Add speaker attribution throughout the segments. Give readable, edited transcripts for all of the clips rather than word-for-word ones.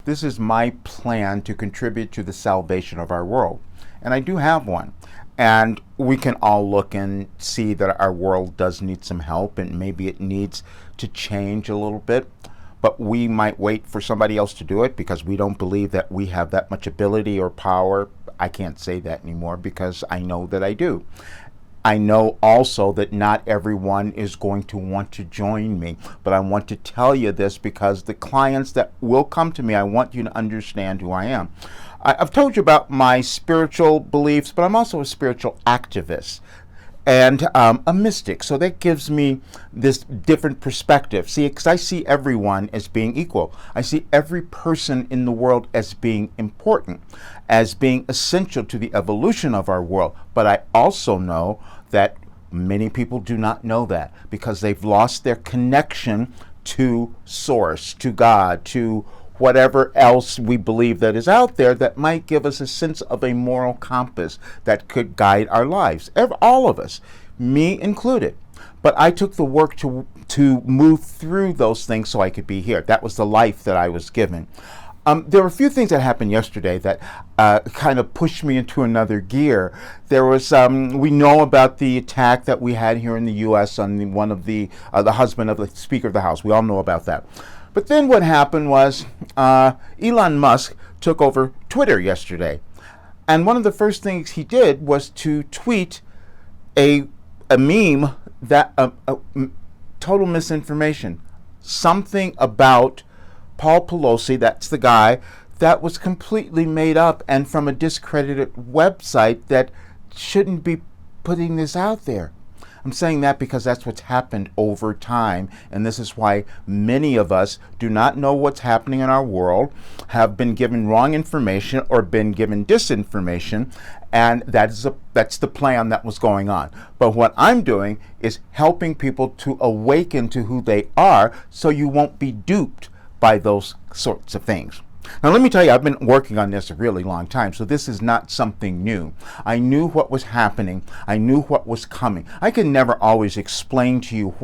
Speaker 1: This is my plan to contribute to the salvation of our world. And I do have one. And we can all look and see that our world does need some help, and maybe it needs to change a little bit. But we might wait for somebody else to do it because we don't believe that we have that much ability or power. I can't say that anymore because I know that I do. I know also that not everyone is going to want to join me, but I want to tell you this because the clients that will come to me, I want you to understand who I am. I've told you about my spiritual beliefs, but I'm also a spiritual activist and a mystic. So that gives me this different perspective. See, because I see everyone as being equal. I see every person in the world as being important, as being essential to the evolution of our world. But I also know that many people do not know that because they've lost their connection to Source, to God, to whatever else we believe that is out there that might give us a sense of a moral compass that could guide our lives. All of us, me included. But I took the work to move through those things so I could be here. That was the life that I was given. There were a few things that happened yesterday that kind of pushed me into another gear. There was, we know about the attack that we had here in the U.S. on one of the husband of the Speaker of the House. We all know about that. But then what happened was Elon Musk took over Twitter yesterday. And one of the first things he did was to tweet a meme that total misinformation. Something about Paul Pelosi, that's the guy, that was completely made up and from a discredited website that shouldn't be putting this out there. I'm saying that because that's what's happened over time, and this is why many of us do not know what's happening in our world, have been given wrong information or been given disinformation, and that's the plan that was going on. But what I'm doing is helping people to awaken to who they are so you won't be duped by those sorts of things. Now let me tell you, I've been working on this a really long time, so this is not something new. I knew what was happening. I knew what was coming. I can never always explain to you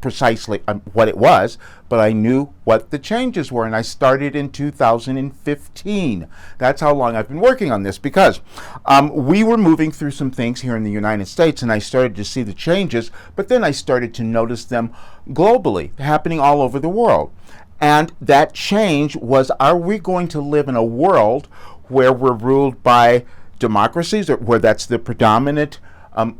Speaker 1: precisely what it was, but I knew what the changes were, and I started in 2015. That's how long I've been working on this, because we were moving through some things here in the United States, and I started to see the changes, but then I started to notice them globally, happening all over the world. And that change was, are we going to live in a world where we're ruled by democracies, or where that's the predominant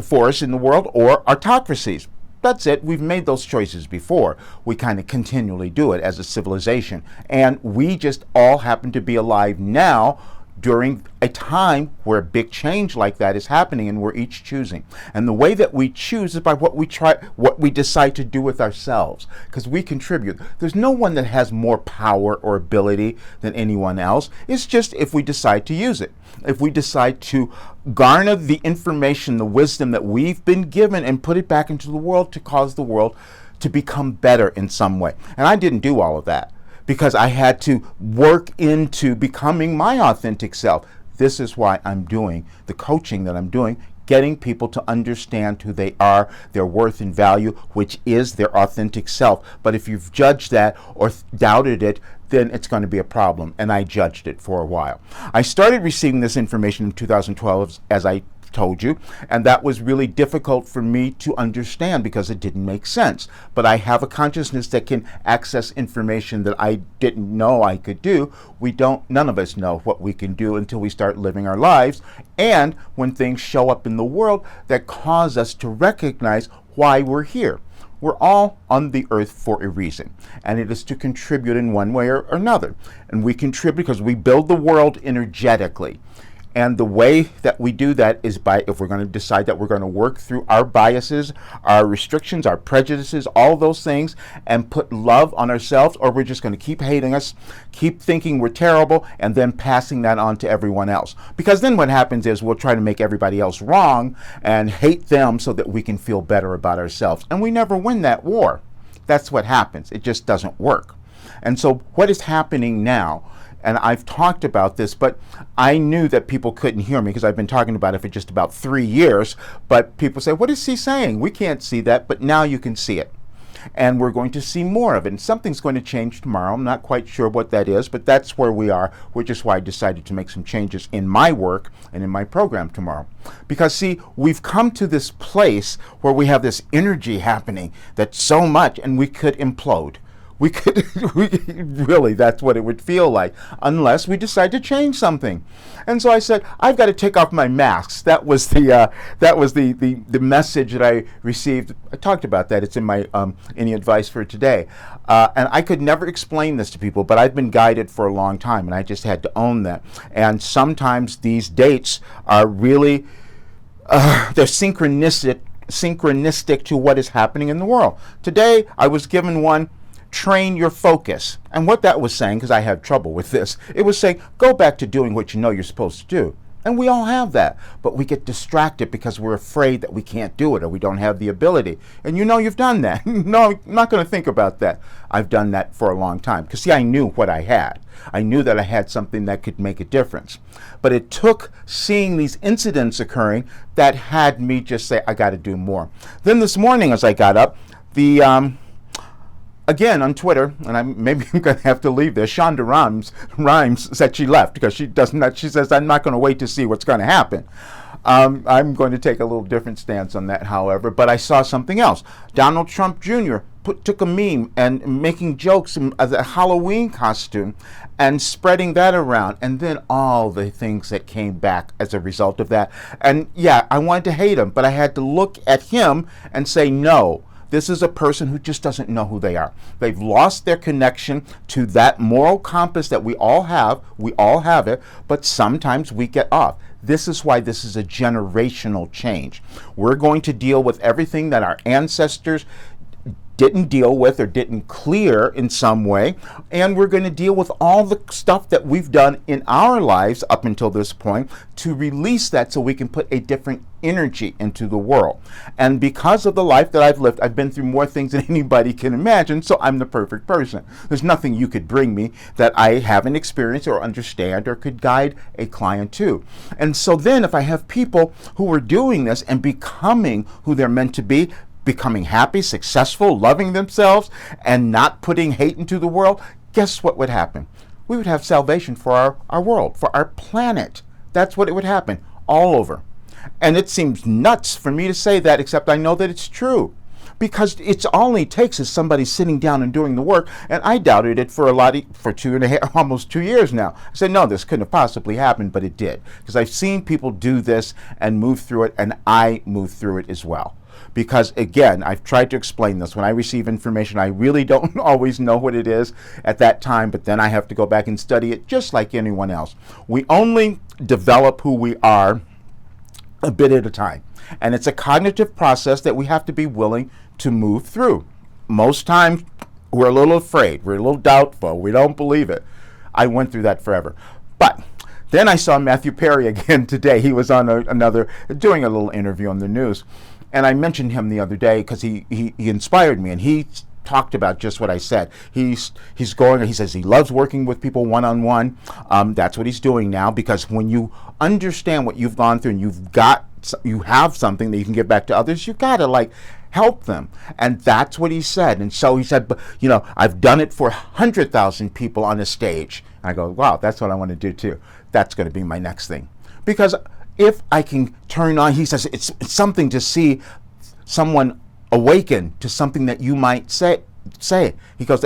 Speaker 1: force in the world, or autocracies? That's it. We've made those choices before. We kind of continually do it as a civilization. And we just all happen to be alive now during a time where a big change like that is happening, and we're each choosing. And the way that we choose is by what we decide to do with ourselves, because we contribute. There's no one that has more power or ability than anyone else. It's just if we decide to use it. If we decide to garner the information, the wisdom that we've been given, and put it back into the world to cause the world to become better in some way. And I didn't do all of that, because I had to work into becoming my authentic self. This is why I'm doing the coaching that I'm doing, getting people to understand who they are, their worth and value, which is their authentic self. But if you've judged that or doubted it, then it's going to be a problem. And I judged it for a while. I started receiving this information in 2012, as I told you, and that was really difficult for me to understand because it didn't make sense. But I have a consciousness that can access information that I didn't know I could do. None of us know what we can do until we start living our lives, and when things show up in the world that cause us to recognize why we're here. We're all on the earth for a reason, and it is to contribute in one way or another. And we contribute because we build the world energetically. And the way that we do that is by, if we're going to decide that we're going to work through our biases, our restrictions, our prejudices, all those things, and put love on ourselves, or we're just going to keep hating us, keep thinking we're terrible, and then passing that on to everyone else. Because then what happens is we'll try to make everybody else wrong and hate them so that we can feel better about ourselves. And we never win that war. That's what happens. It just doesn't work. And so what is happening now, and I've talked about this, but I knew that people couldn't hear me because I've been talking about it for just about 3 years. But people say, what is he saying? We can't see that, but now you can see it. and we're going to see more of it. And something's going to change tomorrow. I'm not quite sure what that is, but that's where we are, which is why I decided to make some changes in my work and in my program tomorrow. Because, see, we've come to this place where we have this energy happening that's so much, and we could implode. Really, that's what it would feel like, unless we decide to change something. And so I said, I've got to take off my masks. That was the message that I received. I talked about that. It's in my any advice for today. And I could never explain this to people, but I've been guided for a long time, and I just had to own that. And sometimes these dates are really they're synchronistic to what is happening in the world. Today, I was given one. Train your focus. And what that was saying, because I have trouble with this, it was saying, go back to doing what you know you're supposed to do. And we all have that. But we get distracted because we're afraid that we can't do it or we don't have the ability. And you know you've done that. No, I'm not going to think about that. I've done that for a long time. Because, see, I knew what I had. I knew that I had something that could make a difference. But it took seeing these incidents occurring that had me just say, I got to do more. Then this morning as I got up, again, on Twitter, and maybe I'm going to have to leave this, Shonda Rhimes said she left because she says, I'm not going to wait to see what's going to happen. I'm going to take a little different stance on that, however, but I saw something else. Donald Trump Jr. took a meme and making jokes as a Halloween costume and spreading that around, and then all the things that came back as a result of that. And yeah, I wanted to hate him, but I had to look at him and say, no. This is a person who just doesn't know who they are. They've lost their connection to that moral compass that we all have. We all have it, but sometimes we get off. This is why this is a generational change. We're going to deal with everything that our ancestors didn't deal with or didn't clear in some way, and we're going to deal with all the stuff that we've done in our lives up until this point to release that so we can put a different energy into the world. And because of the life that I've lived, I've been through more things than anybody can imagine, so I'm the perfect person. There's nothing you could bring me that I haven't experienced or understand or could guide a client to. And so then if I have people who are doing this and becoming who they're meant to be, becoming happy, successful, loving themselves, and not putting hate into the world, guess what would happen? We would have salvation for our world, for our planet. That's what it would happen, all over. And it seems nuts for me to say that, except I know that it's true. Because it's all it takes is somebody sitting down and doing the work, and I doubted it for almost 2 years now. I said, no, this couldn't have possibly happened, but it did. Because I've seen people do this and move through it, and I move through it as well. Because, again, I've tried to explain this. When I receive information, I really don't always know what it is at that time, but then I have to go back and study it just like anyone else. We only develop who we are a bit at a time. And it's a cognitive process that we have to be willing to move through. Most times, we're a little afraid. We're a little doubtful. We don't believe it. I went through that forever. But then I saw Matthew Perry again today. He was on doing a little interview on the news. And I mentioned him the other day because he inspired me, and he talked about just what I said. He says he loves working with people one-on-one. That's what he's doing now, because when you understand what you've gone through and you have something that you can give back to others, you gotta help them. And that's what he said. And so he said, but I've done it for 100,000 people on a stage. And I go, wow, that's what I want to do too. That's going to be my next thing. Because if I can turn on, he says, it's something to see someone awaken to something that you might say. He goes,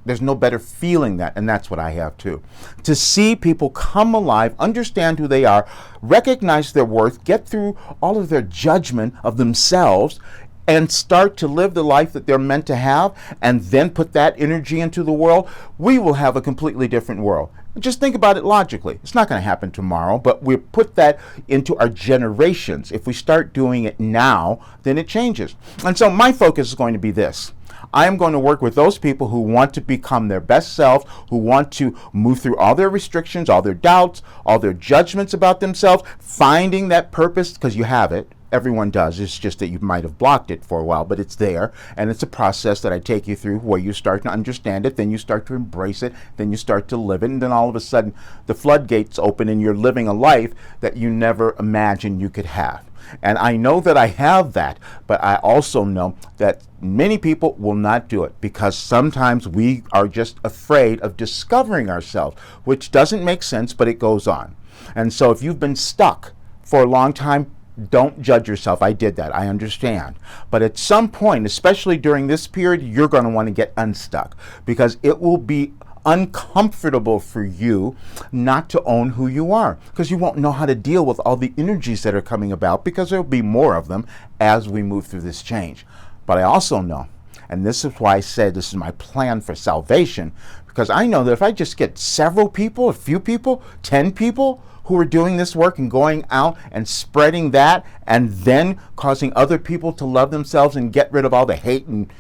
Speaker 1: there's no better feeling that, and that's what I have too. To see people come alive, understand who they are, recognize their worth, get through all of their judgment of themselves, and start to live the life that they're meant to have, and then put that energy into the world, we will have a completely different world. Just think about it logically. It's not going to happen tomorrow, but we put that into our generations. If we start doing it now, then it changes. And so my focus is going to be this. I am going to work with those people who want to become their best self, who want to move through all their restrictions, all their doubts, all their judgments about themselves, finding that purpose, because you have it. Everyone does. It's just that you might have blocked it for a while, but it's there. And it's a process that I take you through where you start to understand it, then you start to embrace it, then you start to live it, and then all of a sudden the floodgates open and you're living a life that you never imagined you could have. And I know that I have that, but I also know that many people will not do it because sometimes we are just afraid of discovering ourselves, which doesn't make sense, but it goes on. And so if you've been stuck for a long time, don't judge yourself. I did that. I understand. But at some point, especially during this period, you're going to want to get unstuck because it will be uncomfortable for you not to own who you are because you won't know how to deal with all the energies that are coming about because there'll be more of them as we move through this change. But I also know, and this is why I said this is my plan for salvation, because I know that if I just get several people, a few people, 10 people who are doing this work and going out and spreading that and then causing other people to love themselves and get rid of all the hate and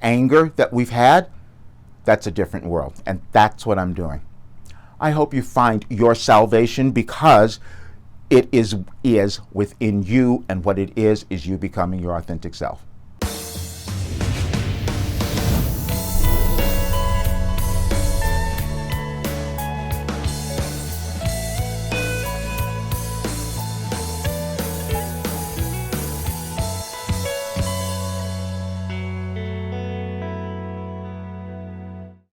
Speaker 1: anger that we've had, that's a different world. And that's what I'm doing. I hope you find your salvation because it is within you, and what it is you becoming your authentic self.